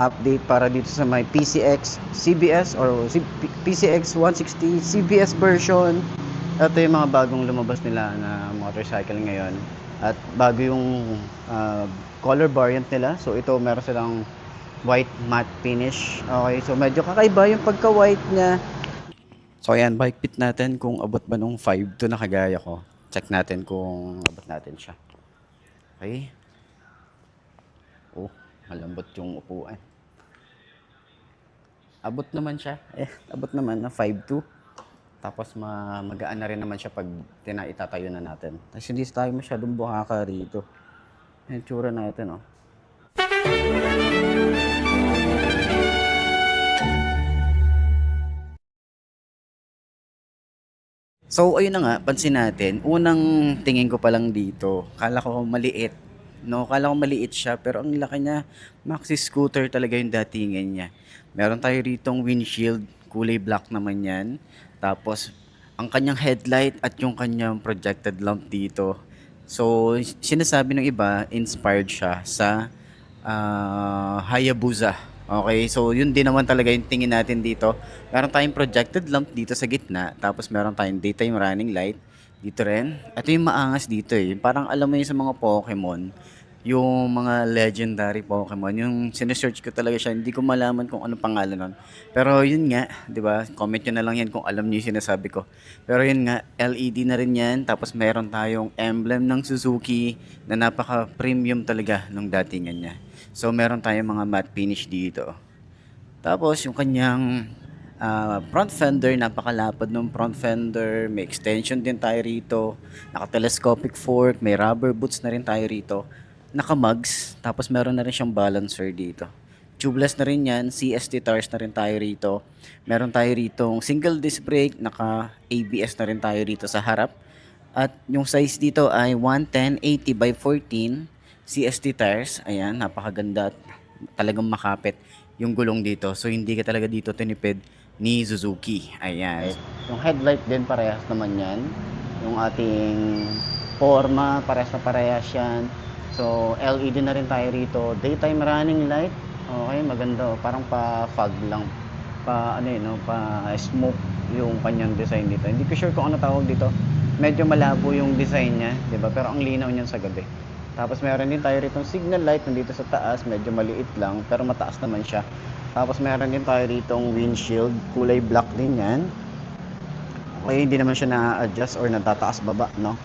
update para dito sa may PCX CBS or PCX 160 CBS version. Ito yung mga bagong lumabas nila na motorcycle ngayon. At bago yung color variant nila. So ito meron silang white matte finish. Okay, so medyo kakaiba yung pagka-white niya. So ayan, bike fit natin kung abot ba nung 5 to na kagaya ko. Check natin kung abot natin siya. Okay. Oh, malambot yung upuan. Abot naman siya. Abot naman na 5'2". Tapos magaan na rin naman siya pag itatayo na natin. Tapos hindi tayo masyadong buhaka rito. Yung tsura natin, oh. So, ayun na nga, pansin natin, unang tingin ko pa lang dito, kala ko maliit, no? Kala ko maliit siya, pero ang laki niya, maxi scooter talaga yung datingan niya. Meron tayo ritong windshield, kulay black naman yan. Tapos, ang kanyang headlight at yung kanyang projected lamp dito. So, sinasabi ng iba, inspired siya sa Hayabusa. Okay, so yun din naman talaga yung tingin natin dito. Meron tayong projected lamp dito sa gitna, tapos meron tayong daytime running light dito rin. Ito yung maangas dito eh. Parang alam mo yun sa mga Pokemon, yung mga legendary Pokemon, yung sinesearch ko talaga siya, hindi ko malaman kung ano pangalan nun. Pero yun nga, 'di ba? Comment nyo na lang yan kung alam niyo yung sinasabi ko. Pero yun nga, LED na rin yan, tapos meron tayong emblem ng Suzuki na napaka-premium talaga nung datingan niya. So meron tayong mga matte finish dito. Tapos yung kanyang front fender, napakalapad ng front fender. May extension din tayo rito. Naka-telescopic fork, may rubber boots na rin tayo rito. Naka-mugs, tapos meron na rin siyang balancer dito. Tubeless na rin yan, CST tires na rin tayo rito. Meron tayo rito single disc brake, naka-ABS na rin tayo rito sa harap. At yung size dito ay 110/80 by 14 CST tires. Ayan, napakaganda at talagang makapit yung gulong dito. So hindi ka talaga dito tinipid ni Suzuki. Ayan. Yung headlight din parehas naman yan. Yung ating forma, parehas na parehas yan. So LED na rin tayo rito. Daytime running light. Okay, maganda. Parang pa-fog lang. Pa ano yun, no? Pa-smoke yung kanyang design dito. Hindi ko sure kung ano tawag dito. Medyo malabo yung design niya, 'di ba? Pero ang linaw niyan sa gabi. Tapos meron din tayo rito signal light nandito sa taas, medyo maliit lang pero mataas naman siya. Tapos meron din tayo rito windshield, kulay black din 'yan. Okay, hindi naman siya na-adjust or natataas baba, no?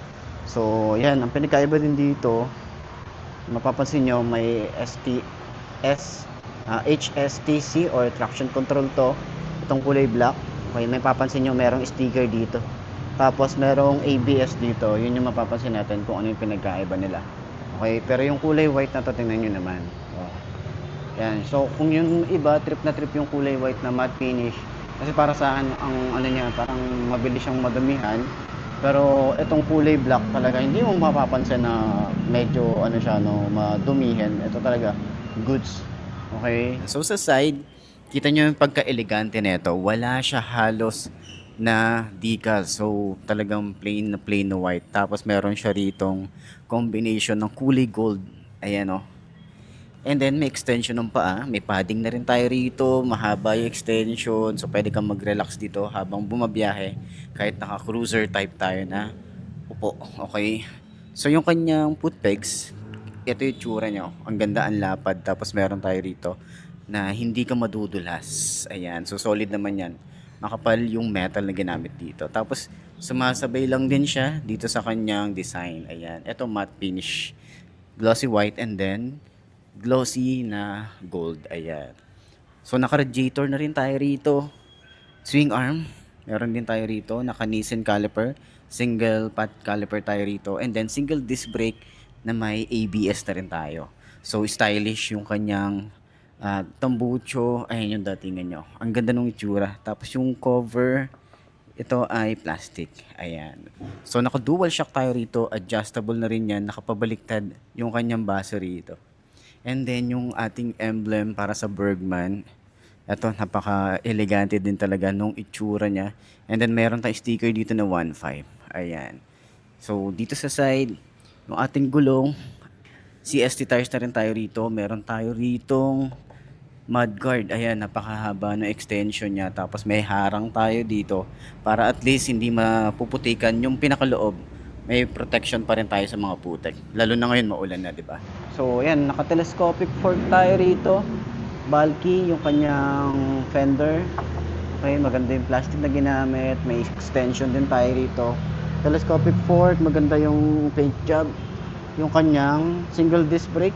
So, 'yan, ang pinakaiba din dito, mapapansin nyo may HSTC or traction control to. Itong kulay black. Okay, may papansin nyo merong sticker dito. Tapos merong ABS dito. Yun yung mapapansin natin kung ano yung pinagkaiba nila. Okay, pero yung kulay white na to, tingnan nyo naman. Oh. Yan. So, kung yung iba, trip na trip yung kulay white na matte finish. Kasi para sa akin, ang ano niya, parang mabilis siyang madumihan. Pero itong kulay black talaga, hindi mo mapapansin na medyo ano siya, no, madumihin. Ito talaga, goods. Okay? So sa side, kita nyo yung pagka-elegante nito. Wala siya halos na decal. So talagang plain na white. Tapos meron siya ritong combination ng kulay gold. Ayan o. And then may extension ng paa. May padding na rin tayo rito. Mahaba yung extension. So pwede kang mag-relax dito habang bumabiyahe. Kahit naka-cruiser type tayo na upo. Okay. So yung kanyang foot pegs, ito yung tsura niya. Ang ganda, ang lapad. Tapos meron tayo rito na hindi ka madudulas. Ayan. So solid naman yan. Makapal yung metal na ginamit dito. Tapos sumasabay lang din siya dito sa kanyang design. Ayan. Ito matte finish. Glossy white and then glossy na gold. Ayan. So naka-radiator na rin tayo rito. Swing arm. Meron din tayo rito. Naka-Nissin caliper. Single pot caliper tayo rito. And then single disc brake na may ABS na rin tayo. So stylish yung kanyang tambucho. Ayan yung datingan nyo. Ang ganda ng itsura. Tapos yung cover, ito ay plastic. Ayan. So naka dual shock tayo rito. Adjustable na rin yan. Nakapabaliktad yung kanyang baso rito. And then yung ating emblem para sa Bergman. Ito, napaka-elegante din talaga nung itsura niya. And then meron tayong sticker dito na 1.5. Ayan. So dito sa side, yung ating gulong, CST tires na rin tayo rito. Meron tayo ritong Mudguard, ayan, napakahaba ng extension niya. Tapos may harang tayo dito para at least hindi mapuputikan yung pinakaloob. May protection pa rin tayo sa mga putek. Lalo na ngayon maulan na, di ba? So, ayan, naka-telescopic fork tayo rito. Bulky yung kanyang fender. Okay, maganda yung plastic na ginamit. May extension din tayo rito. Telescopic fork, maganda yung paint job. Yung kanyang single disc brake.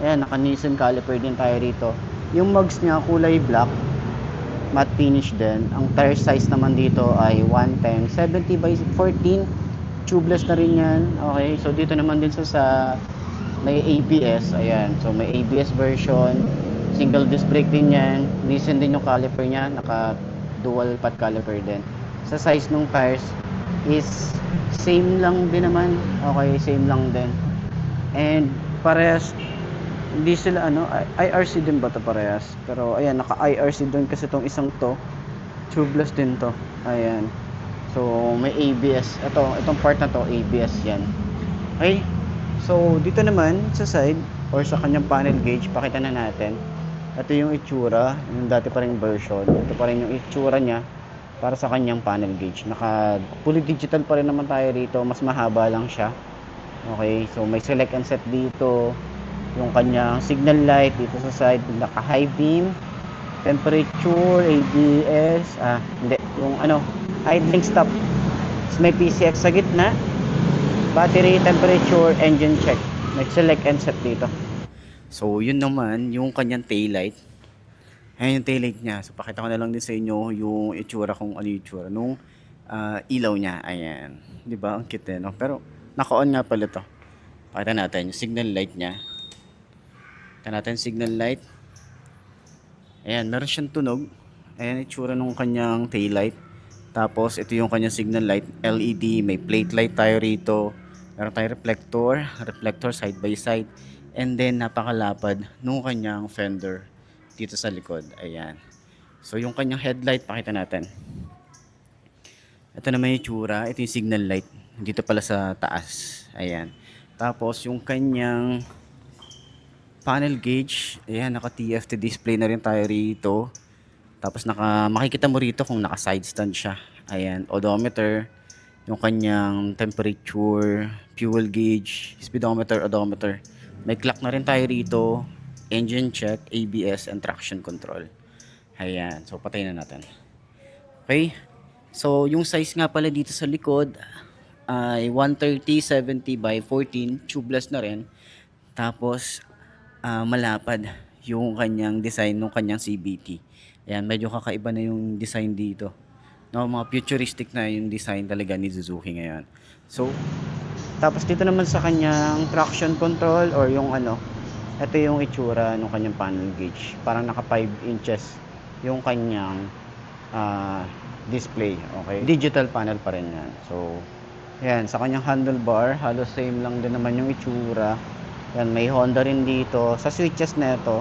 Ayan, naka-Nissan caliper din tayo rito. Yung mugs niya kulay black, matte finish din. Ang tire size naman dito ay 110, 70 by 14. Tubeless na rin yan. Okay, so dito naman din sa may ABS. Ayan, so may ABS version. Single disc brake din yan. Nissan din yung caliper niya, naka dual pad caliper din. Sa size ng tires is same lang din naman. Okay, same lang din. And parehas, hindi sila IRC din ba to parehas? Pero ayan, naka IRC din kasi tong isang to. Tubeless din to. Ayan. So may ABS. Itong part na to ABS yan. Okay. So dito naman sa side or sa kanyang panel gauge, pakita na natin. Ito yung itsura, yung dati pa ring version. Ito pa rin yung itsura niya para sa kanyang panel gauge. Naka fully digital pa rin naman tayo rito, mas mahaba lang siya. Okay, so may select and set dito. Yung kanyang signal light dito sa side, naka high beam, temperature, ABS, hindi, yung idling stop. So, may PCX sa gitna, battery, temperature, engine check. May select and set dito. So yun naman yung kanyang taillight. Ayan yung taillight niya. So pakita ko na lang din sa inyo yung itsura, kung ano yung itsura nung ilaw niya. Ayan, di ba ang cute, no? Pero naka-on nga pala to. Pakita natin yung signal light niya. Pakita natin signal light. Ayan, meron siyang tunog. Ayan itsura nung kanyang taillight. Tapos ito yung kanyang signal light, LED. May plate light tayo rito. Meron tayong reflector side by side. And then napakalapad nung kanyang fender dito sa likod. Ayan. So yung kanyang headlight, pakita natin. Ito naman yung itsura. Ito yung signal light. Dito pala sa taas. Ayan. Tapos yung kanyang panel gauge. Ayan, naka TFT display na rin tayo rito. Tapos makikita mo rito kung naka side stand siya. Ayan, odometer. Yung kanyang temperature, fuel gauge, speedometer, odometer. May clock na rin tayo rito, engine check, ABS, and traction control. Ayan, so patayin na natin. Okay, so yung size nga pala dito sa likod ay 130/70 by 14, tubeless na rin. Tapos malapad yung kanyang design ng kanyang CVT. Ayan, medyo kakaiba na yung design dito. No, mga futuristic na yung design talaga ni Suzuki ngayon. So tapos dito naman sa kanyang traction control or yung ito yung itsura ng kanyang panel gauge. Parang naka 5 inches yung kanyang display. Okay, digital panel pa rin yan. So yan, sa kanyang handlebar, halos same lang din naman yung itsura. Yan, may Honda rin dito. Sa switches na ito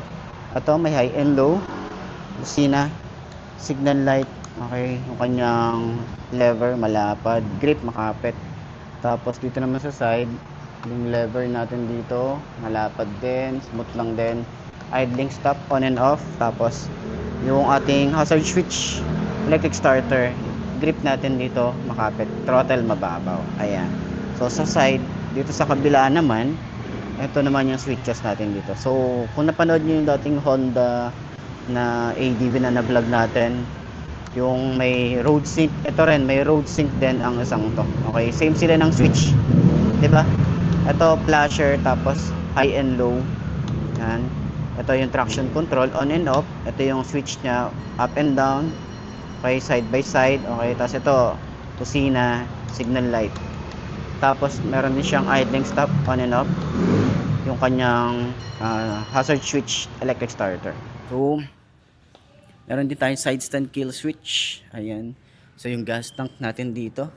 may high and low, busina, signal light. Okay, yung kanyang lever malapad, grip makapit. Tapos dito naman sa side, yung lever natin dito, malapad din, smooth lang din. Idling stop, on and off. Tapos yung ating hazard switch, electric starter, grip natin dito, makapit. Throttle mababaw. Ayan. So sa side, dito sa kabila naman, ito naman yung switches natin dito. So kung napanood nyo yung dating Honda na ADV na vlog natin, yung may road sync, ito rin may road sync din ang isang to. Okay, same sila ng switch, 'di ba? Ito flasher, tapos high and low. Yan. Ito yung traction control, on and off. Ito yung switch niya, up and down. Okay, side by side. Okay, tapos ito kusina, signal light. Tapos meron din siyang idling stop, on and off. Yung kanyang hazard switch, electric starter. So meron din tayong side stand kill switch. Ayan. So yung gas tank natin dito.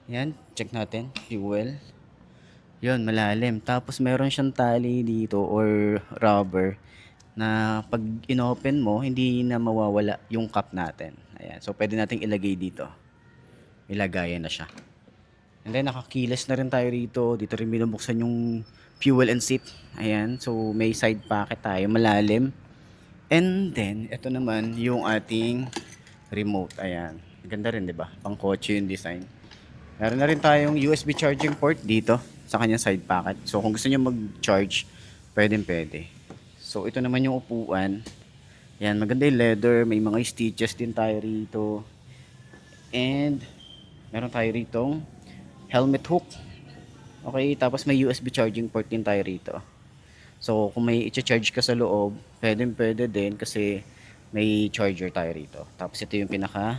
Ayan, check natin. Fuel. Yun, malalim. Tapos meron siyang tali dito or rubber na pag inopen mo, hindi na mawawala yung cap natin. Ayan. So pwede nating ilagay dito. Ilagayan na siya. And then nakakiles na rin tayo rito. Dito rin binubuksan yung fuel and seat. Ayan. So may side pocket tayo. Malalim. And then, ito naman yung ating remote. Ayan. Ganda rin, di ba? Pang kotse yung design. Meron na rin tayong USB charging port dito sa kanyang side pocket. So, kung gusto niyo mag-charge, pwede. So, ito naman yung upuan. Ayan, maganda yung leather. May mga stitches din tayo rito. And, meron tayo ritong helmet hook. Okay, tapos may USB charging port din tayo rito. So, kung may i-charge ka sa loob, pwede din kasi may charger tayo rito. Tapos ito yung pinaka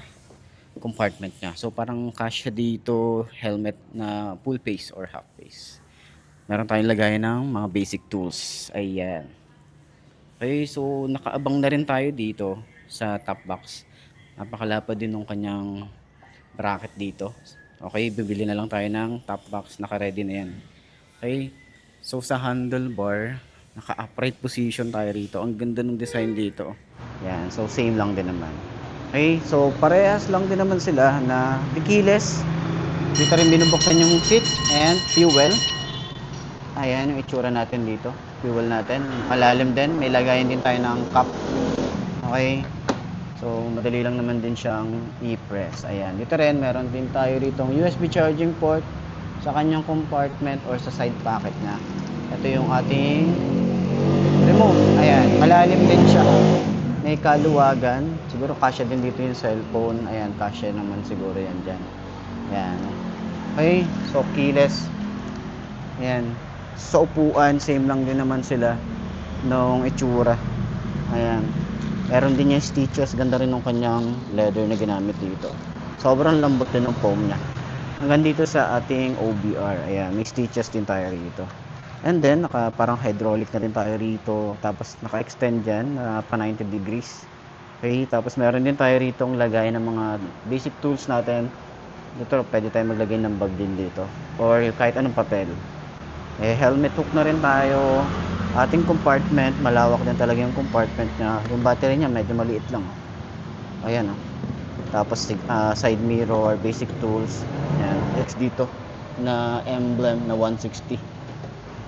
compartment niya. So, parang kasya dito, helmet na full face or half face. Meron tayong lagayan ng mga basic tools. Ayan. Okay, so nakaabang na rin tayo dito sa top box. Napakalapad din ng kanyang bracket dito. Okay, bibili na lang tayo ng top box. Naka-ready na yan. Okay, so sa handlebar, naka-upright position tayo rito. Ang ganda ng design dito. Yan, so same lang din naman. Okay, so parehas lang din naman sila na keyless. Dito rin binubuksan yung seat and fuel. Ayan yung itsura natin dito. Fuel natin. Malalim din. May lagayan din tayo ng cup. Okay. So, madali lang naman din siyang i-press. Ayan. Dito rin, meron din tayo rito USB charging port sa kanyang compartment or sa side pocket niya. Ito yung ating remote. Ayan. Malalim din siya. May kaluwagan. Siguro kasya din dito yung cellphone. Ayan. Kasya naman siguro yan dyan. Ayan. Okay. So, keyless. Ayan. Sa upuan, same lang din naman sila nung itsura. Ayan. Meron din yung stitches. Ganda rin ng kanyang leather na ginamit dito. Sobrang lambot din ng foam niya. Hanggang dito sa ating OBR. Ayan. May stitches din tayo rito. And then, parang hydraulic na rin tayo rito. Tapos, naka-extend dyan pa 90 degrees. Okay. Tapos, meron din tayo rito lagay ng mga basic tools natin. Dito, pwede tayo maglagay ng bag din dito. Or kahit anong papel. Helmet hook na rin tayo. Ating compartment, malawak din talaga yung compartment niya. Yung battery niya medyo maliit lang. Ayan oh. Tapos side mirror, basic tools. Ayan, it's dito na emblem na 160.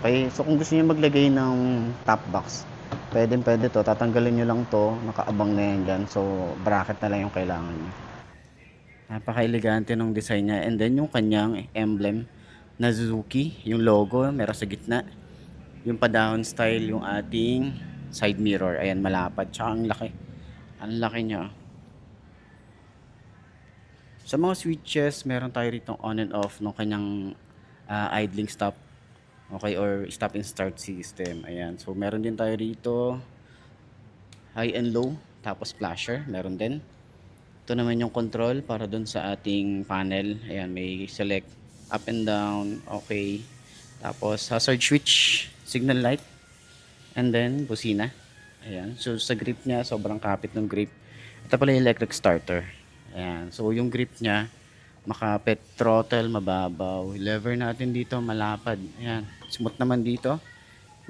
Okay, so kung gusto niyo maglagay ng top box, pwede to. Tatanggalin niyo lang to, nakaabang na yan dyan. So bracket na lang yung kailangan niyo. Napaka-elegante ng design niya. And then yung kanyang emblem na Suzuki, yung logo meron sa gitna. Yung pa-down style yung ating side mirror. Ayan, malapad. Tsaka ang laki. Ang laki niya. Sa mga switches, meron tayo rito on and off ng kanyang idling stop. Okay, or stop and start system. Ayan. So, meron din tayo rito high and low. Tapos flasher. Meron din. Ito naman yung control para dun sa ating panel. Ayan, may select up and down. Okay. Tapos hazard switch, signal light, and then busina. Ayan. So sa grip niya, sobrang kapit ng grip. Ito pala yung electric starter. Ayan. So yung grip niya, makapit, throttle, mababaw. Lever natin dito, malapad. Ayan. Smooth naman dito.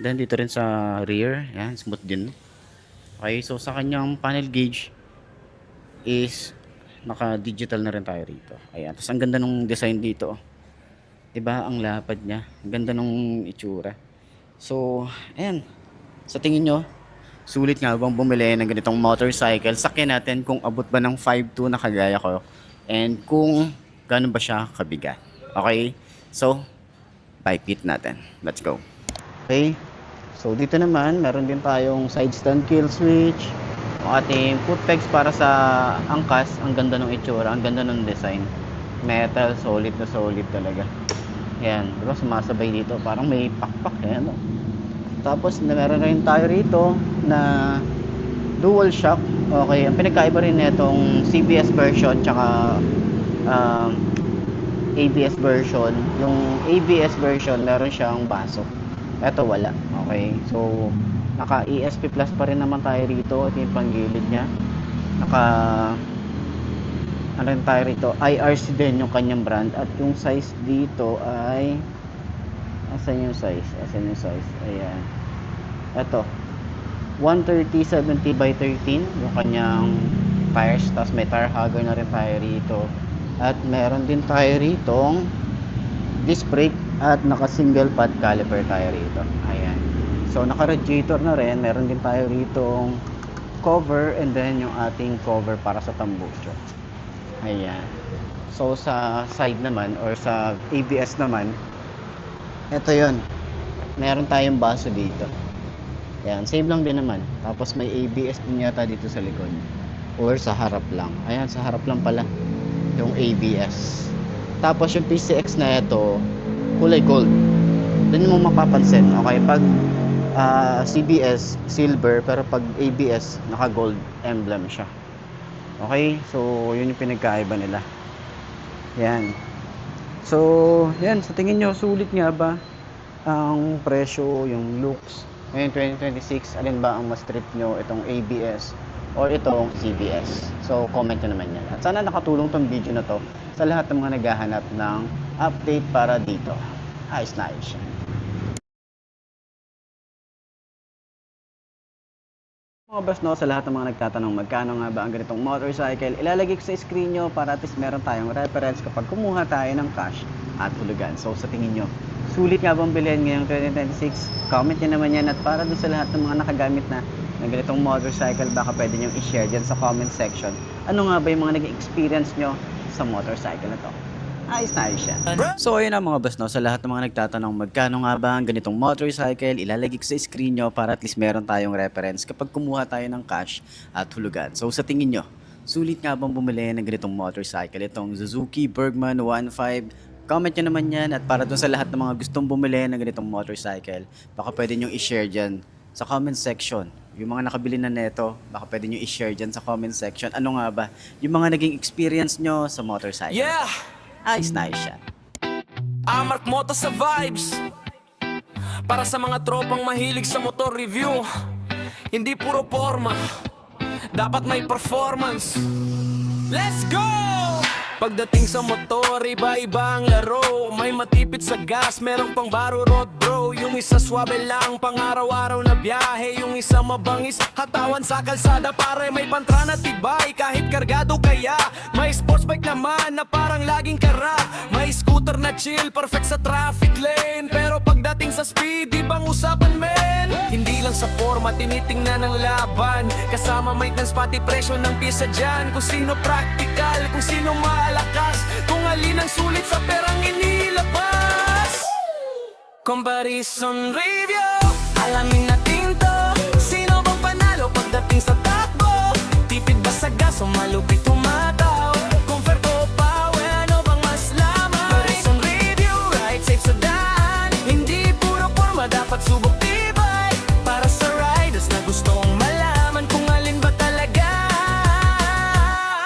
Then dito rin sa rear, ayan, smooth din. Okay, so sa kanyang panel gauge is naka-digital na rin tayo rito. Ayan. Tapos ang ganda ng design dito. Diba ang lapad niya, ang ganda ng itsura. So ayan, sa tingin nyo sulit nga bang bumili ng ganitong motorcycle? Sakyan natin kung abot ba ng 5'2" na kagaya ko, and kung gano'n ba siya kabigat. Okay, so bike kit natin, let's go. Okay, so dito naman meron din tayong side stand kill switch, ating foot pegs para sa angkas. Ang ganda ng itsura, ang ganda ng design. Metal, solid na solid talaga. Yan, diba sumasabay dito, parang may pakpak yan. Tapos meron rin tayo rito na dual shock. Okay, ang pinagkaiba rin nitong CBS version tsaka ABS version. Yung ABS version meron siyang baso. Ito wala. Okay, so naka ESP Plus pa rin naman tayo rito. Ito yung panggilid niya. Naka ano rin tayo rito, IRC din yung kanyang brand. At yung size dito ay asan yung size? Ayan, ito 130/70 by 13 yung kanyang tires. Tapos may tire hugger na rin tayo rito. At meron din tayo rito disc brake at naka single pad caliper tayo rito. Ayan, so naka radiator na rin. Meron din tayo rito cover and then yung ating cover para sa tambucho. Ayan. So sa side naman or sa ABS naman, ito yon. Meron tayong baso dito. Ayan, same lang din naman. Tapos may ABS din yata dito sa likod. Or sa harap lang. Ayan, sa harap lang pala yung ABS. Tapos yung PCX na ito, kulay gold. Doon mo mapapansin. Okay, pag CBS, silver, pero pag ABS, naka-gold emblem siya. Okay, so yun yung pinagkaiba nila. Yan. So, yan, sa tingin nyo, sulit nga ba ang presyo, yung looks? Ngayon, 2026, alin ba ang mas trip nyo? Itong ABS or itong CBS? So, comment nyo naman yan. At sana nakatulong tong video na to sa lahat ng mga naghahanap ng update para dito. Ayos na ayos yan. Mga boss, no, sa lahat ng mga nagtatanong magkano nga ba ang ganitong motorcycle, ilalagay ko sa screen nyo para at least meron tayong reference kapag kumuha tayo ng cash at hulugan. So sa tingin nyo, sulit nga bang bilhin ngayong 2026? Comment nyo naman yan, at para dun sa lahat ng mga nakagamit na ng ganitong motorcycle, baka pwede nyo i-share dyan sa comment section. Ano nga ba yung mga naging experience nyo sa motorcycle na to? Ayos na ayos yan. So ayun na mga boss, no, sa lahat ng mga nagtatanong magkano nga ba ang ganitong motorcycle, ilalagay ko sa screen nyo para at least meron tayong reference kapag kumuha tayo ng cash at hulugan. So sa tingin nyo, sulit nga bang bumili ng ganitong motorcycle, itong Suzuki Bergman 1.5? Comment nyo naman yan, at para dun sa lahat ng mga gustong bumili ng ganitong motorcycle, baka pwede nyo i-share dyan sa comment section. Yung mga nakabili na neto, baka pwede nyo i-share dyan sa comment section. Ano nga ba yung mga naging experience nyo sa motorcycle? Yeah! Ayos na ayos yan. Amark Moto sa vibes. Para sa mga tropang mahilig sa motor review. Hindi puro forma, dapat may performance. Let's go! Pagdating sa motor, iba-iba ang laro. May matipid sa gas, merong pang baro road bro. Yung isa swabe lang, pang araw-araw na biyahe. Yung isa mabangis, hatawan sa kalsada. Pare may pantra na tibay, kahit kargado kaya. May sports bike naman na parang laging kara. May scooter na chill, perfect sa traffic lane. Pero pagdating sa speed, ibang usapan men. Hindi lang sa forma, tinitingnan ng laban. Kasama maintenance, pati presyo ng pyesa dyan. Kung sino practical, kung sino malakas, kung alin ang sulit sa perang inilabas. Comparison review, alamin natin to. Sino bang panalo pagdating sa takbo? Tipid ba sa gas o malupit tumataw? Comfort o power, ano bang mas lamang? Comparison review, ride safe sa daan. Hindi puro forma, dapat subok tibay. Para sa riders na gustong malaman kung alin ba talaga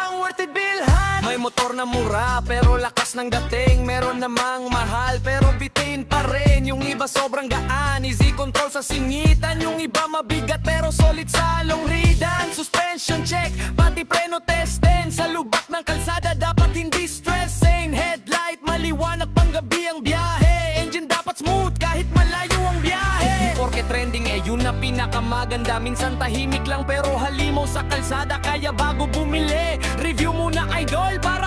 ang worth it bilhan. May motor na mura pero lakas ng dating. Meron namang mahal pero bitin pa rin. Yung iba sobrang gaan, easy control sa singitan. Yung iba mabigat pero solid sa long ridan. Suspension check, pati preno test din. Sa lubak ng kalsada dapat hindi stressing. Headlight maliwanag pang gabi ang biyahe. Engine dapat smooth kahit malayo ang biyahe. Hindi porke trending yun na pinakamaganda. Minsan tahimik lang pero halimaw sa kalsada. Kaya bago bumili, review muna idol para